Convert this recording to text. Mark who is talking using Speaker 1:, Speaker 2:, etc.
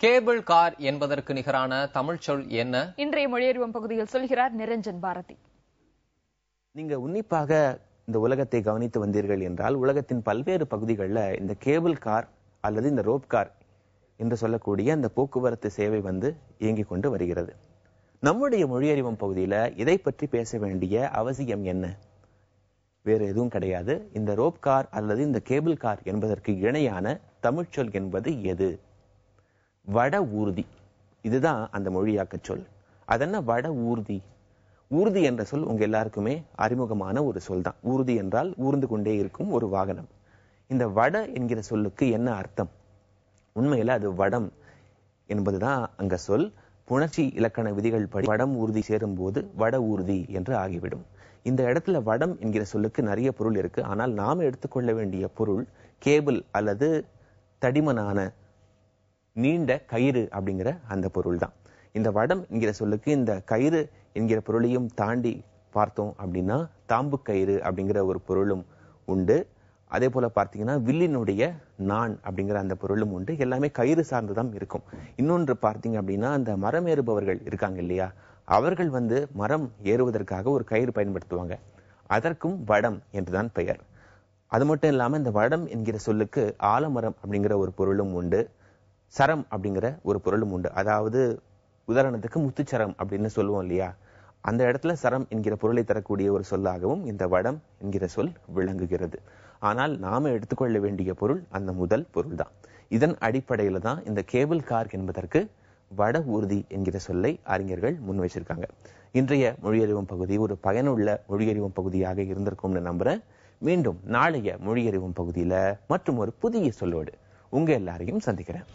Speaker 1: Cable car என்பதற்கு நிகரான தமிழ் சொல் என்ன?
Speaker 2: இன்றைய மொழியறிவும் பகுதியில் சொல்கிறார் நிரஞ்சன் பாரதி.
Speaker 3: நீங்க உன்னிப்பாக இந்த உலகத்தை கவனித்து வந்தீர்கள் என்றால், உலகத்தின் பல்வேறு பகுதிகளில் இந்த கேபிள் கார் அல்லது இந்த ரோப் கார் என்று சொல்லக்கூடிய அந்த போக்குவரத்து சேவை இயங்கிக் கொண்டு வருகிறது. நம்முடைய மொழியறிவும் பகுதியில இதை பற்றி பேச வேண்டிய அவசியம் என்ன? வேறு எதுவும் கிடையாது. இந்த ரோப் கார் அல்லது இந்த கேபிள் கார் என்பதற்கு இணையான தமிழ்ச்சொல் என்பது எது? வட ஊர்தி. இதுதான் அந்த மொழியாக்க சொல். அதென்ன வட ஊர்தி? ஊர்தி என்ற சொல் உங்க எல்லாருக்குமே அறிமுகமான ஒரு சொல் தான். ஊர்தி என்றால் ஊர்ந்து கொண்டே இருக்கும் ஒரு வாகனம். இந்த வட என்கிற சொல்லுக்கு என்ன அர்த்தம்? உண்மையில அது வடம் என்பதுதான் அங்க சொல். புணர்ச்சி இலக்கண விதிகள் படி வடம் ஊர்தி சேரும் போது வட ஊர்தி என்று ஆகிவிடும். இந்த இடத்துல வடம் என்கிற சொல்லுக்கு நிறைய பொருள் இருக்கு. ஆனால் நாம் எடுத்துக்கொள்ள வேண்டிய பொருள் கேபிள் அல்லது தடிமனான நீண்ட கயிறு அப்படிங்கிற அந்த பொருள் தான். இந்த வடம் என்கிற சொல்லுக்கு இந்த கயிறு என்கிற பொருளையும் தாண்டி பார்த்தோம் அப்படின்னா தாம்பு கயிறு அப்படிங்கிற ஒரு பொருளும் உண்டு. அதே போல பார்த்தீங்கன்னா வில்லினுடைய நான் அப்படிங்கிற அந்த பொருளும் உண்டு. எல்லாமே கயிறு சார்ந்துதான் இருக்கும். இன்னொன்று பார்த்தீங்க அப்படின்னா அந்த மரம் ஏறுபவர்கள் இருக்காங்க இல்லையா, அவர்கள் மரம் ஏறுவதற்காக ஒரு கயிறு பயன்படுத்துவாங்க. அதற்கும் வடம் என்றுதான் பெயர். அது மட்டும் இல்லாம இந்த வடம் என்கிற சொல்லுக்கு ஆலமரம் அப்படிங்கிற ஒரு பொருளும் உண்டு. சரம் அப்படிங்கிற ஒரு பொருளும் உண்டு. அதாவது உதாரணத்துக்கு முத்துச்சரம் அப்படின்னு சொல்லுவோம் இல்லையா, அந்த இடத்துல சரம் என்கிற பொருளை தரக்கூடிய ஒரு சொல்லாகவும் இந்த வடம் என்கிற சொல் விளங்குகிறது. ஆனால் நாம எடுத்துக்கொள்ள வேண்டிய பொருள் அந்த முதல் பொருள் தான். இதன் அடிப்படையில தான் இந்த கேபிள் கார் என்பதற்கு வட ஊர்தி என்கிற சொல்லை அறிஞர்கள் முன் வச்சிருக்காங்க. இன்றைய மொழியறிவும் பகுதி ஒரு பயனுள்ள மொழியறிவும் பகுதியாக இருந்திருக்கும்னு நம்புறேன். மீண்டும் நாளைய மொழியறிவும் பகுதியில மற்றும் ஒரு புதிய சொல்லோடு உங்க எல்லாரையும் சந்திக்கிறேன்.